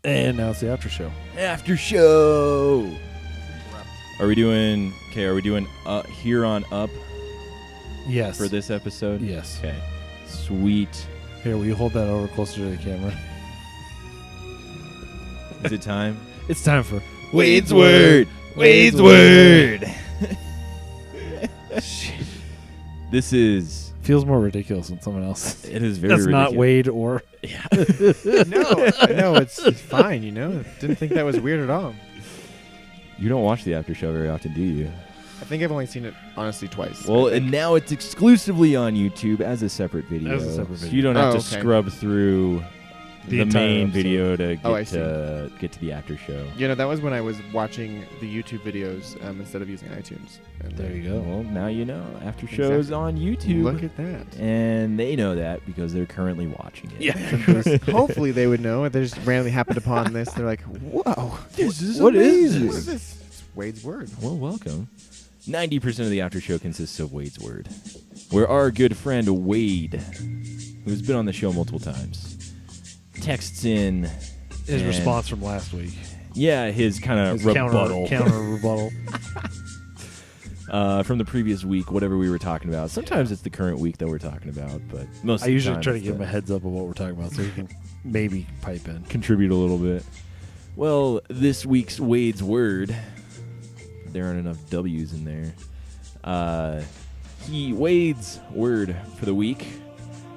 And now it's the after show. After show. Are we doing here on up? Yes. For this episode? Yes. Okay. Sweet. Here, will you hold that over closer to the camera? Is it time? It's time for Wade's Word. Wade's Word. This is... Feels more ridiculous than someone else. It is very That's ridiculous. not Wade or... Yeah. No, it's fine, Didn't think that was weird at all. You don't watch the after show very often, do you? I think I've only seen it, honestly, twice. Well, and now it's exclusively on YouTube as a separate video. So you don't have to scrub through the main video to get to the after show. That was when I was watching the YouTube videos instead of using iTunes. And there you go. Well, now you know. After show's on YouTube. Look at that. And they know that because they're currently watching it. Yeah. Hopefully they would know. If they just randomly happened upon this, they're like, whoa. This is amazing. What is this? It's Wade's Word. Well, welcome. 90% of the after show consists of Wade's Word, where our good friend Wade, who's been on the show multiple times, texts in his response from last week. Yeah, his kind of rebuttal. Counter rebuttal. From the previous week, whatever we were talking about. Sometimes it's the current week that we're talking about, but most of the usually time try to give him a heads up of what we're talking about so he can maybe pipe in. Contribute a little bit. Well, this week's Wade's Word, there aren't enough W's in there. Wade's Word for the week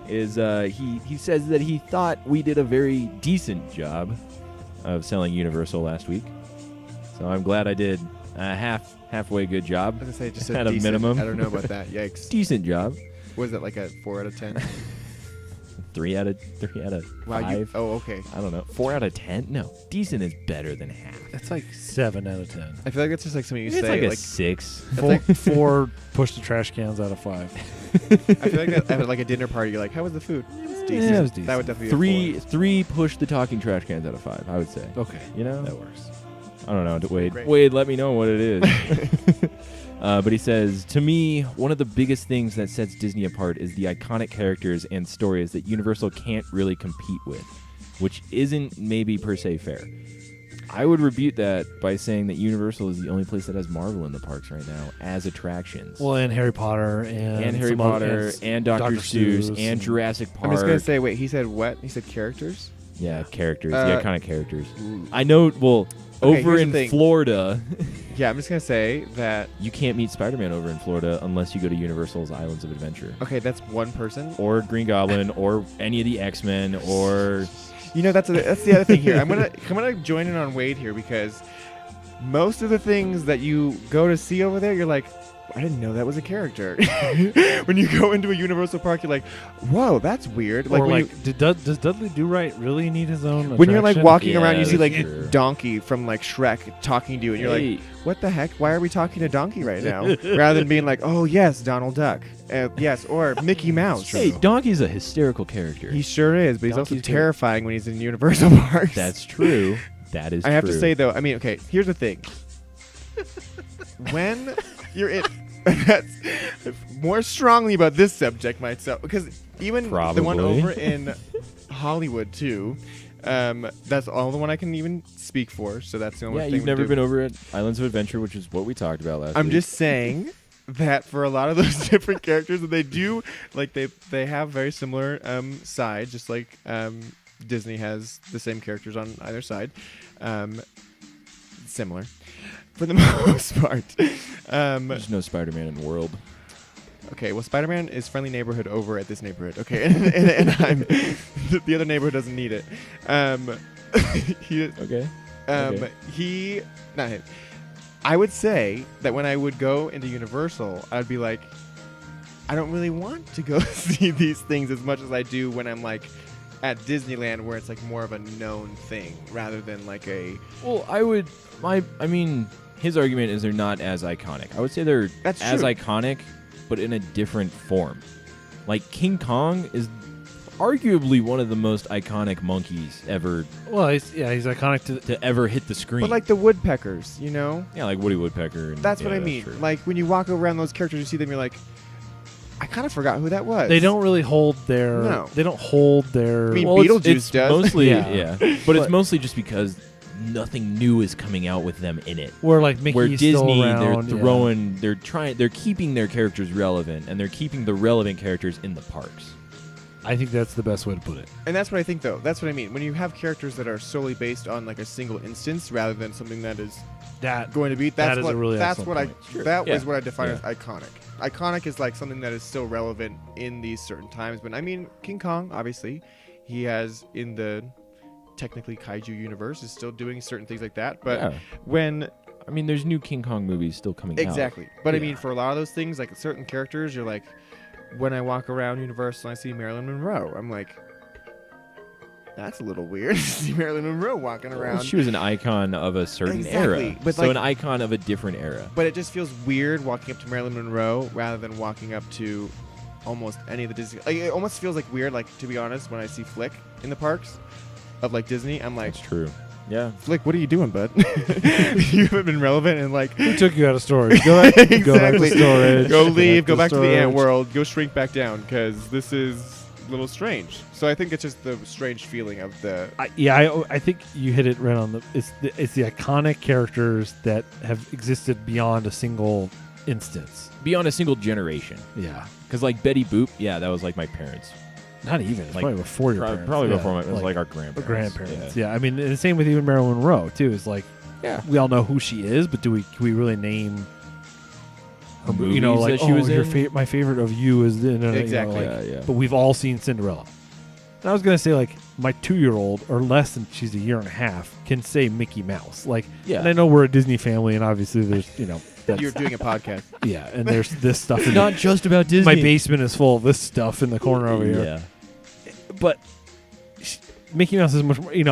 is he says that he thought we did a very decent job of selling Universal last week. So I'm glad I did a halfway good job. I was gonna say just at a a minimum. I don't know about that. Yikes. Decent job. Was it like a 4 out of 10? 3 out of 5. Oh, okay. I don't know. 4 out of 10? No. Decent is better than half. That's like 7 out of 10. I feel like that's just like something you it's say. Like a 6. 4 push the trash cans out of 5. I feel like at like a dinner party, you're like, how was the food? It was decent. Yeah, it was decent. That would definitely be 3 push the talking trash cans out of 5, I would say. Okay. That works. I don't know. Wade. Great. Wade, let me know what it is. But he says, to me, one of the biggest things that sets Disney apart is the iconic characters and stories that Universal can't really compete with, which isn't maybe per se fair. I would rebut that by saying that Universal is the only place that has Marvel in the parks right now as attractions. Well, and Harry Potter and Harry Potter and Dr. Seuss and Jurassic Park. I'm just going to say, wait, he said what? He said characters? Yeah, characters. The iconic characters. I know, well... Okay, over in Florida. Yeah, I'm just going to say that... You can't meet Spider-Man over in Florida unless you go to Universal's Islands of Adventure. Okay, that's one person. Or Green Goblin, or any of the X-Men, or... That's the other thing here. I'm gonna join in on Wade here because most of the things that you go to see over there, you're like, I didn't know that was a character. When you go into a Universal park, you're like, whoa, that's weird. Does Dudley Do-Right really need his own attraction? When you're like walking around, you see like true. Donkey from like Shrek talking to you, and you're like, what the heck? Why are we talking to Donkey right now? Rather than being like, oh yes, Donald Duck, yes, or Mickey Mouse. Hey, Donkey's a hysterical character. He sure is, but he's Donkey's also terrifying when he's in Universal parks. That's true. That is true. I have to say though, I mean, okay, here's the thing. When you're in... That's more strongly about this subject myself, because even the one over in Hollywood too, that's all the one I can even speak for. So that's the only thing. Yeah, you've never been over at Islands of Adventure, which is what we talked about last week. I'm just saying that for a lot of those different characters that they do, like they have very similar sides, just like Disney has the same characters on either side, similar. For the most part. There's no Spider-Man in the world. Okay, well, Spider-Man is friendly neighborhood over at this neighborhood. Okay, and I'm the other neighborhood doesn't need it. Not him. I would say that when I would go into Universal, I'd be like, I don't really want to go see these things as much as I do when I'm like at Disneyland, where it's like more of a known thing rather than like a... Well, I mean, his argument is they're not as iconic. I would say they're That's as true. iconic, but in a different form. Like, King Kong is arguably one of the most iconic monkeys ever. Well, he's iconic to ever hit the screen. But like the woodpeckers, Yeah, like Woody Woodpecker. That's what I mean. True. Like when you walk around those characters, you see them, you're like, I kind of forgot who that was. They don't really hold their. No. They don't hold their. I mean, Well, Beetlejuice it's does. mostly, Yeah. but it's mostly just because nothing new is coming out with them in it. where like Mickey's Where Disney, still around, they're throwing, they're keeping their characters relevant, and they're keeping the relevant characters in the parks. I think that's the best way to put it. And that's what I think, though. That's what I mean. When you have characters that are solely based on like a single instance, rather than something that is That going to be. That That's is what. a really that's excellent what I. point. Sure. That Yeah. was what I define Yeah. as iconic. Iconic is like something that is still relevant in these certain times. But I mean, King Kong, obviously, he has in the technically kaiju universe is still doing certain things like that. But Yeah. when I mean, there's new King Kong movies still coming out. exactly. But I Yeah. mean, for a lot of those things, like certain characters, you're like, when I walk around Universal and I see Marilyn Monroe, I'm like, that's a little weird to see Marilyn Monroe walking Well, around. she was an icon of a certain Exactly, era, but so like- an icon of a different era. But it just feels weird walking up to Marilyn Monroe rather than walking up to almost any of the Disney. Like, it almost feels like weird. Like, to be honest, when I see Flick in the parks of like Disney, I'm like, That's true. Yeah. Flick, what are you doing, bud? You haven't been relevant in like. Who took you out of storage? Go back, Exactly. go back to storage. Go leave. Go back to the storage. ant world. Go shrink back down because this is a little strange. So I think it's just the strange feeling of the. I think you hit it right on the. It's the iconic characters that have existed beyond a single instance. Beyond a single generation. Yeah, Because like Betty Boop, yeah, that was like my parents. not even. It's Like, probably before your parents. Probably Yeah, before my, it was like our grandparents. grandparents. Yeah. I mean, and the same with even Marilyn Monroe too. Is like, Yeah. we all know who she is, but can we really name? Her You know, movies like that she was in? my favorite of you is Exactly. You know, like, Yeah. But we've all seen Cinderella. And I was gonna say like my 2-year-old or less than she's a year and a half can say Mickey Mouse. Like, Yeah. and I know we're a Disney family, and obviously there's that's, You're doing a podcast. yeah, and there's this stuff. It's in not just about Disney. my basement is full of this stuff in the corner over here. Yeah. But Mickey Mouse is much more. Yeah.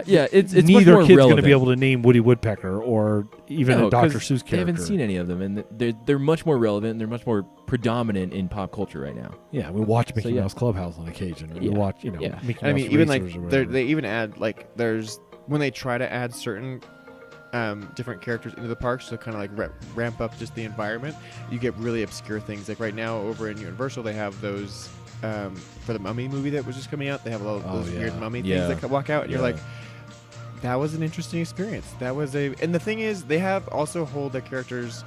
It's neither much more kid's relevant. going to be able to name Woody Woodpecker or even No, a Dr. 'cause Seuss character. They haven't seen any of them, and they're much more relevant. And they're much more predominant in pop culture right now. Yeah, we watch Mickey yeah. Mouse Clubhouse on occasion. We Yeah. watch, Yeah. Mickey And I Mouse mean, even like Racers or whatever. they even add like there's when they try to add certain different characters into the parks to kind of like ramp up just the environment, you get really obscure things. Like right now over in Universal, they have those for the Mummy movie that was just coming out. They have a lot of those yeah. weird mummy Yeah. things that walk out, and you're Yeah. like, that was an interesting experience. That was and the thing is, they have also hold their characters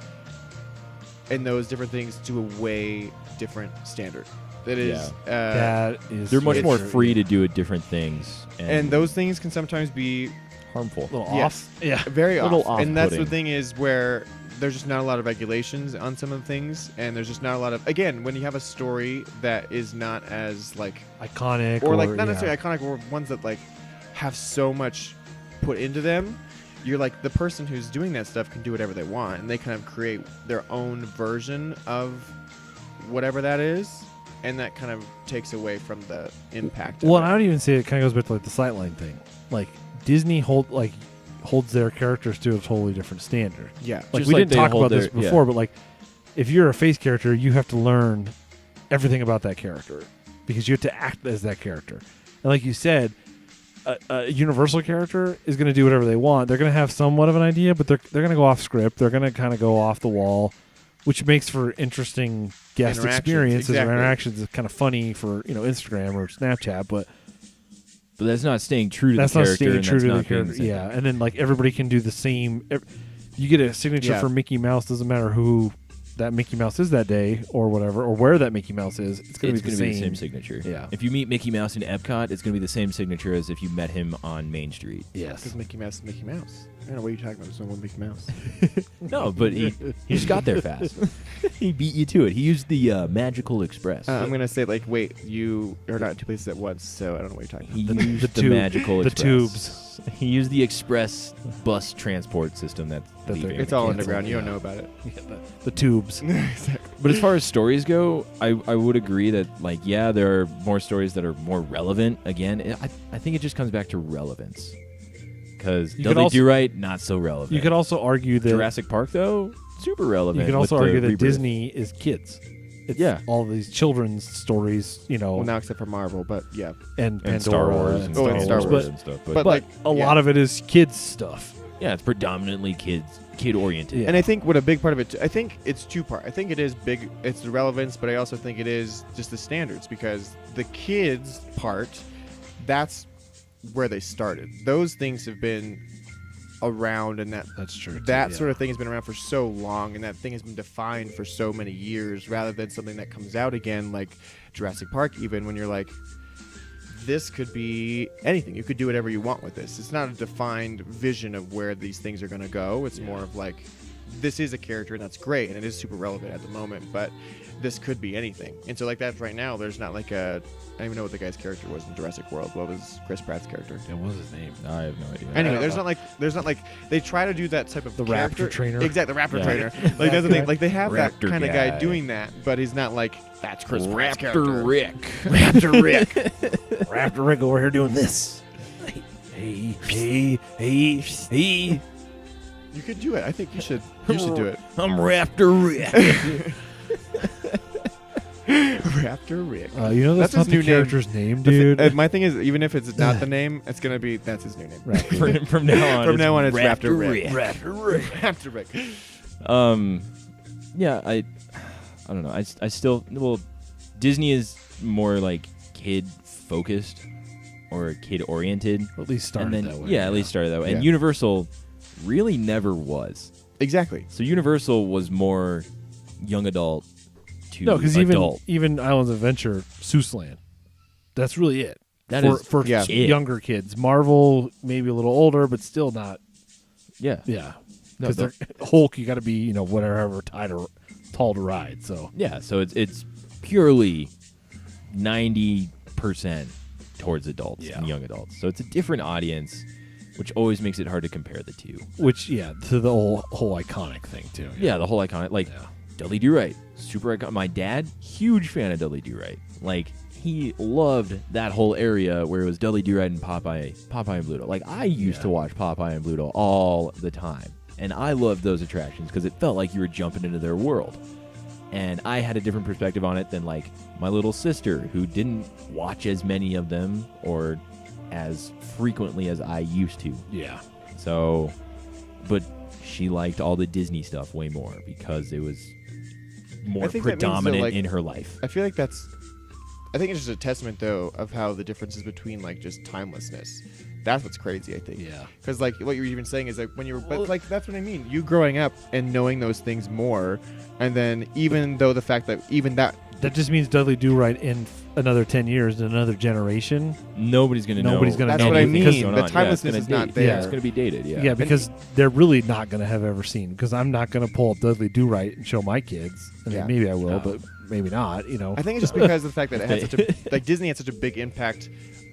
and those different things to a way different standard. That is, that is They're much It's more true, free to do different things, and those things can sometimes be harmful. a little Yes. off. Yeah. very Little off. And that's the off-putting. thing is where there's just not a lot of regulations on some of the things, and there's just not a lot of, again, when you have a story that is not as like Iconic. or like not yeah. necessarily iconic, or ones that like have so much put into them, you're like, the person who's doing that stuff can do whatever they want, and they kind of create their own version of whatever that is, and that kind of takes away from the impact. Well, of and I don't even say it kind of goes back to like the sightline thing. Like Disney holds their characters to a totally different standard. yeah, Like Just we like didn't they talk hold about this their- before, but like if you're a face character, you have to learn everything about that character because you have to act as that character. And like you said, a Universal character is going to do whatever they want. They're going to have somewhat of an idea, but they're going to go off script. They're going to kind of go off the wall, which makes for interesting guest Interactions, experiences exactly. or interactions. It's kind of funny for Instagram or Snapchat, but that's not staying true to that's the not character. staying and true that's to the not being character. the same. Yeah, and then like everybody can do the same. You get a signature Yeah. for Mickey Mouse. Doesn't matter who that Mickey Mouse is that day or whatever, or where that Mickey Mouse is. It's going to be the same signature. Yeah. If you meet Mickey Mouse in Epcot, it's going to be the same signature as if you met him on Main Street. Yes. because Mickey Mouse is Mickey Mouse. I don't know what you're talking about. There's no one Mickey Mouse. No, but he just got there fast. He beat you to it. He used the Magical Express. I'm gonna say like, wait, you are not in two places at once, so I don't know what you're talking He about. used the tube- Magical the Express. tubes. He used the express bus transport system that's That they're- leaving. It's all Cancel, underground. You don't yeah. know about it. The tubes. But as far as stories go, I would agree that, like, yeah, there are more stories that are more relevant. Again, I think it just comes back to relevance. Because You Dudley could also- Do Right, not so relevant. You could also argue that Jurassic Park, though, super relevant. you could also with the argue that rebirth. Disney is kids. It's Yeah. all these children's stories, Well, now except for Marvel, but yeah. and and Star Pandora Wars and and and Star Star Wars But, and stuff. but But but like, a yeah. lot of it is kids stuff. yeah, it's predominantly kid oriented. Yeah. And I think what a big part of it, I think it's two-part. I think it is big, it's the relevance, but I also think it is just the standards, because the kids part, that's where they started. Those things have been around, and That's true. that sort of thing has been around for so long, and that thing has been defined for so many years, rather than something that comes out again, like Jurassic Park, even when you're like, this could be anything. You could do whatever you want with this. It's not a defined vision of where these things are going to go. It's more of like, this is a character, and that's great, and it is super relevant at the moment, but this could be anything. And so like that right now, there's not like a, I don't even know what the guy's character was in Jurassic World. What was Chris Pratt's character? What was his name? I have no idea. Anyway, there's not like they try to do that type of The character. raptor trainer? Exactly, the raptor Yeah. trainer. Like that's the thing. Like they have that Raptor kind of guy guy. doing that, but he's not like, that's Chris Pratt's Raptor character. Rick. Raptor Rick. Raptor Rick over here doing this. Hey. You could do it. I think you should. You should do it. I'm Raptor Rick. Raptor Rick. You know that's That's his not the new name. character's name, dude. My thing is, even if it's not the name, it's gonna be, that's his new name. Raptor Rick. From now on, From now on, it's Raptor Rick. Rick. Raptor Rick. Raptor Rick. Yeah, I don't know. I still, well, Disney is more like kid focused or kid oriented. At least started And then, that way. yeah, at least started that way. Yeah. And Universal really never was. Exactly. So Universal was more young adult to No, because adult. even Islands of Adventure, Seussland, that's really it. That for is for yeah. it. younger kids. Marvel, maybe a little older, but still not. Yeah. Yeah, No, because they're Hulk. You got to be whatever tall to ride. So Yeah, so it's purely 90% towards adults Yeah. and young adults. So it's a different audience, which always makes it hard to compare the two. which to the whole iconic thing too. Yeah, the whole iconic, like Yeah. Dudley Do-Right, super iconic. My dad, huge fan of Dudley Do-Right. Like he loved that whole area where it was Dudley Do-Right and Popeye and Bluto. Like I used to watch Popeye and Bluto all the time, and I loved those attractions because it felt like you were jumping into their world. And I had a different perspective on it than like my little sister, who didn't watch as many of them or as frequently as I used to. Yeah. So, but she liked all the Disney stuff way more because it was more I think that means, though, predominant like, in her life. I feel like I think it's just a testament, though, of how the differences between like just timelessness. That's what's crazy, I think. Yeah. Because like what you're even saying is like when you were, but like that's what I mean. You growing up and knowing those things more, and then even though the fact that even that just means Dudley Do-Right in another 10 years in another generation. Nobody's going to know. Nobody's gonna that's know what I because mean. going The on. timelessness Yeah, is it's gonna not date- there. It's going to be dated. Yeah. Yeah, because they're really not going to have ever seen. Because I'm not going to pull up Dudley Do-Right and show my kids. I mean, Yeah. maybe I will, No. but maybe not. I think it's just because of the fact that it had such a like Disney had such a big impact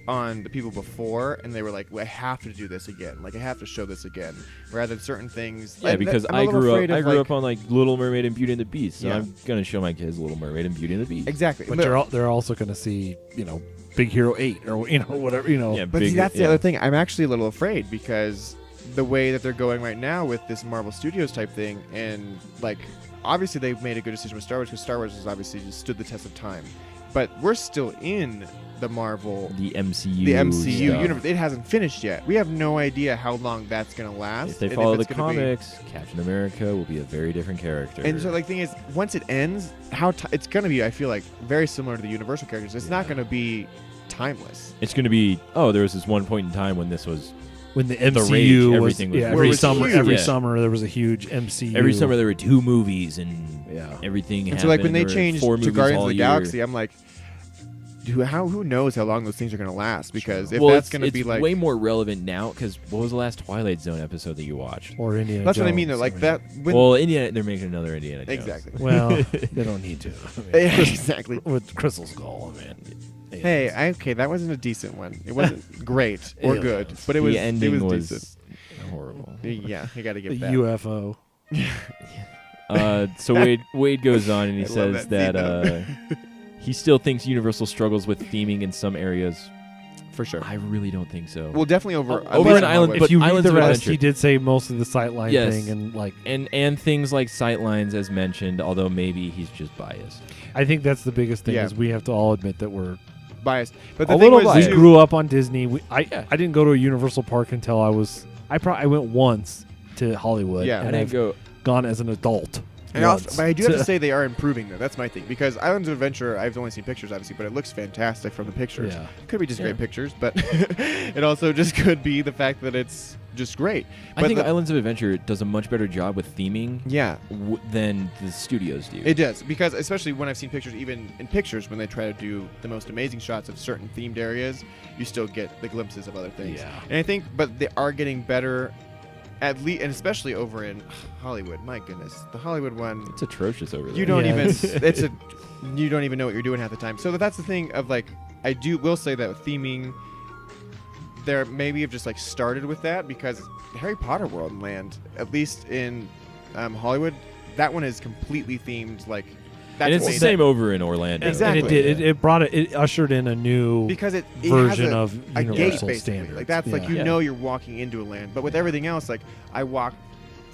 on the people before, and they were like, well, I have to do this again. Like I have to show this again, rather than certain things. Yeah, like, because I'm a I little grew afraid up. I of, grew like- up on like Little Mermaid and Beauty and the Beast, so Yeah. I'm gonna show my kids Little Mermaid and Beauty and the Beast. exactly. But they're also going to see, Big Hero 8 or whatever, Yeah, But big, see, that's the yeah. other thing. I'm actually a little afraid because the way that they're going right now with this Marvel Studios type thing, and like obviously they've made a good decision with Star Wars because Star Wars has obviously just stood the test of time. But we're still in the Marvel, The MCU. the MCU stuff. universe. It hasn't finished yet. We have no idea how long that's going to last. If they and follow the it's gonna be- comics, Captain America will be a very different character. And so, like, thing is, once it ends, it's going to be, I feel like, very similar to the Universal characters. It's not going to be timeless. it's going to be, there was this one point in time when this was when the rage, MCU was, everything was every huge. summer, Yeah. summer there was a huge MCU. every summer there were 2 movies and Yeah. everything And happened. so, like, when they There were changed 4 to movies Guardians of all the year. Galaxy, I'm like, who knows how long those things are going to last? Because if Well, that's it's- going to be it's like, way more relevant now because what was the last Twilight Zone episode that you watched? or Indiana that's what I Jones, mean. Though, like mean. that. When, Well, Indiana, they're making another Indiana Jones. exactly. Well, they don't need to. Exactly. With Crystal Skull, man. Hey, okay, that wasn't a decent one. It wasn't great or Aliens. good, but it The was. ending it was was decent. horrible. Yeah, you got to The get that. UFO. So Wade goes on and he I love says that that he still thinks Universal struggles with theming in some areas. For sure. I really don't think so. Well, definitely over. Over at least an in island, Hollywood. but If you read Islands the of rest, Adventure. he did say most of the sightline Yes. thing, and like and things like sightlines as mentioned, although maybe he's just biased. I think that's the biggest thing Yeah. is we have to all admit that we're biased. But the A thing little was, biased. we too, grew up on Disney. I Yeah. didn't go to a Universal park until I went once to Hollywood. Yeah. and I I've didn't go. gone as an adult. And also, once. but I do have to say they are improving, though. That's my thing. Because Islands of Adventure, I've only seen pictures, obviously, but it looks fantastic from the pictures. Yeah. Could be just Yeah. great pictures, but it also just could be the fact that it's just great. I But think the- Islands of Adventure does a much better job with theming Yeah, than the studios do. it does. Because especially when I've seen pictures, even in pictures, when they try to do the most amazing shots of certain themed areas, you still get the glimpses of other things. Yeah. And I think, but they are getting better, at least, and especially over in Hollywood. My goodness, the Hollywood one. It's atrocious over there. You don't Yeah. even you don't even know what you're doing half the time. So that's the thing of like will say that theming there maybe have just like started with that because Harry Potter World and Land, at least in Hollywood, that one is completely themed like that's And it's the amazing. same over in Orlando. Exactly. And it did. It brought it ushered in a new because it version has of a gate Universal basically. standards. Like that's like Yeah. you Yeah. know you're walking into a land, but with everything else, like I walk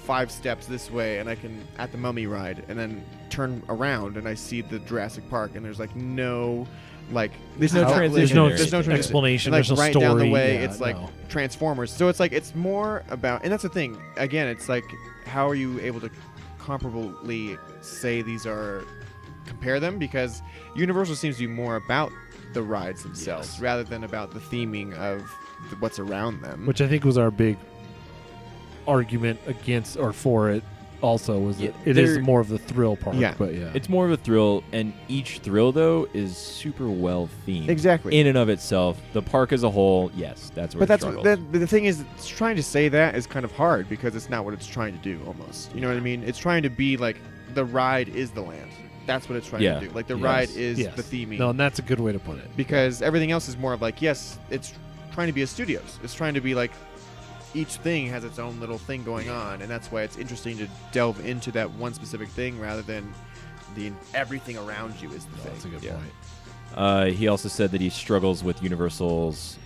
5 steps this way and I can at the Mummy ride and then turn around and I see the Jurassic Park and there's like no like There's this no is not transition There's linear. no there. transition. explanation. And, like There's no right story. down the way, Yeah, it's like no. Transformers. So it's like it's more about, and that's the thing. Again, it's like how are you able to comparably say these are compare them because Universal seems to be more about the rides themselves Yes. rather than about the theming of what's around them. which I think was our big argument against or for it. Also, was Yeah, that it is there- more of the thrill part. Yeah. But yeah, It's more of a thrill, and each thrill, though, is super well themed. exactly. In and of itself. The park as a whole, yes, that's where But it that's struggles. the thing is, it's trying to say that is kind of hard because it's not what it's trying to do. Almost, you know what I mean? It's trying to be like the ride is the land. That's what it's trying Yeah. to do. Like the Yes. ride is yes. the theming. No, and that's a good way to put it. Because everything else is more of like, yes, it's trying to be a studios. It's trying to be like each thing has its own little thing going on, and that's why it's interesting to delve into that one specific thing rather than the everything around you is the That's a thing. good Yeah. point. He also said that he struggles with Universal's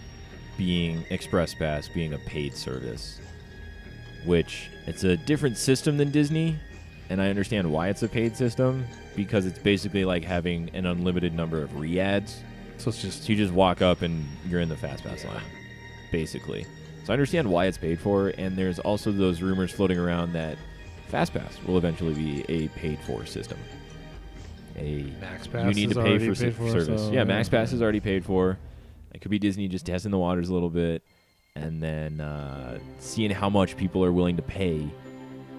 being Express Pass being a paid service, which it's a different system than Disney, and I understand why it's a paid system because it's basically like having an unlimited number of re-ads. So it's just So you just walk up and you're in the Fast Pass line, basically. So I understand why it's paid for, and there's also those rumors floating around that Fast Pass will eventually be a paid for system. Max Pass. You need is to pay already for paid for service. so, Yeah, Max Pass is already paid for. It could be Disney just testing the waters a little bit, and then seeing how much people are willing to pay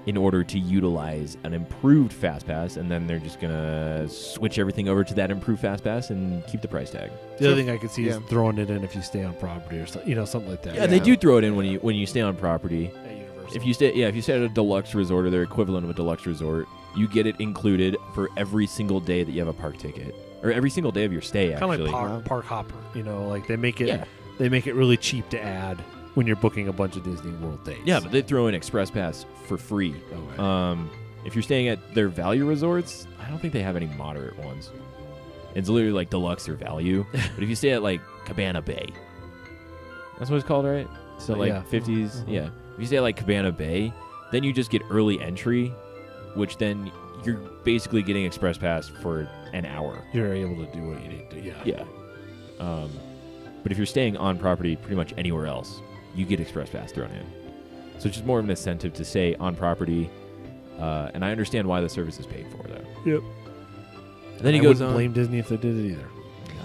in order to utilize an improved Fast Pass, and then they're just gonna switch everything over to that improved Fast Pass and keep the price tag. The other thing I could see Yeah. is throwing it in if you stay on property or something like that. Yeah, they do throw it in when you stay on property. At Universal. If you stay at a deluxe resort or their equivalent of a deluxe resort, you get it included for every single day that you have a park ticket, or every single day of your stay. kind of Actually, like park hopper, like they make it Yeah. they make it really cheap to add when you're booking a bunch of Disney World days. yeah, but they throw in Express Pass for free. Okay. If you're staying at their value resorts, I don't think they have any moderate ones. It's literally like deluxe or value. But if you stay at like Cabana Bay, that's what it's called, right? So like Yeah. 50s, Mhm. yeah. If you stay at like Cabana Bay, then you just get early entry, which then you're basically getting Express Pass for an hour. You're able to do what you need to. Yeah. Yeah. But if you're staying on property pretty much anywhere else, you get Express Pass thrown in. So it's just more of an incentive to stay on property. And I understand why the service is paid for, though. Yep. And then he I goes wouldn't on. blame Disney if they did it either.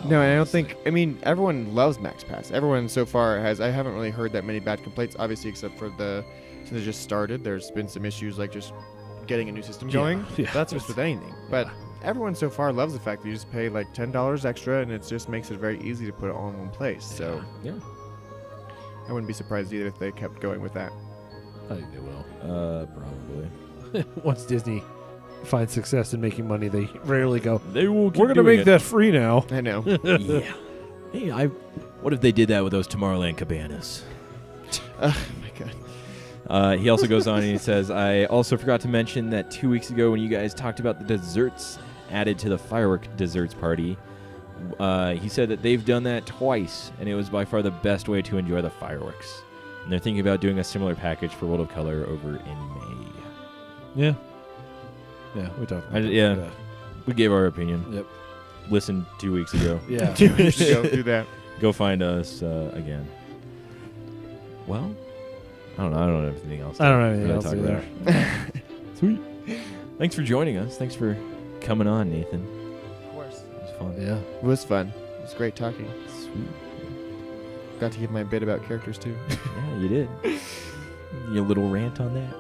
No, and I don't think. I mean, everyone loves Max Pass. Everyone so far has. I haven't really heard that many bad complaints. Obviously, except for since it just started, there's been some issues like just getting a new system going. Yeah. That's just with anything. But everyone so far loves the fact that you just pay like $10 extra, and it just makes it very easy to put it all in one place. So Yeah. I wouldn't be surprised either if they kept going with that. I think they will. Probably. Once Disney finds success in making money, they rarely go, They will keep we're going to doing make it. that free now. I know. Yeah. Hey, what if they did that with those Tomorrowland cabanas? Oh my god. He also goes on and he says, I also forgot to mention that 2 weeks ago when you guys talked about the desserts added to the firework desserts party, he said that they've done that twice, and it was by far the best way to enjoy the fireworks. And they're thinking about doing a similar package for World of Color over in May. Yeah. Yeah, we talked about yeah. that. We gave our opinion. Yep. Listen 2 weeks ago. Yeah. 2 weeks ago, do that. Go find us again. Well, I don't know. I don't have anything else. I don't have to anything else really either. talk about. Sweet. Thanks for joining us. Thanks for coming on, Nathan. Of course. It was fun. Yeah. It was fun. It was great talking. Sweet. Got to give my bit about characters too. Yeah, you did. Your little rant on that.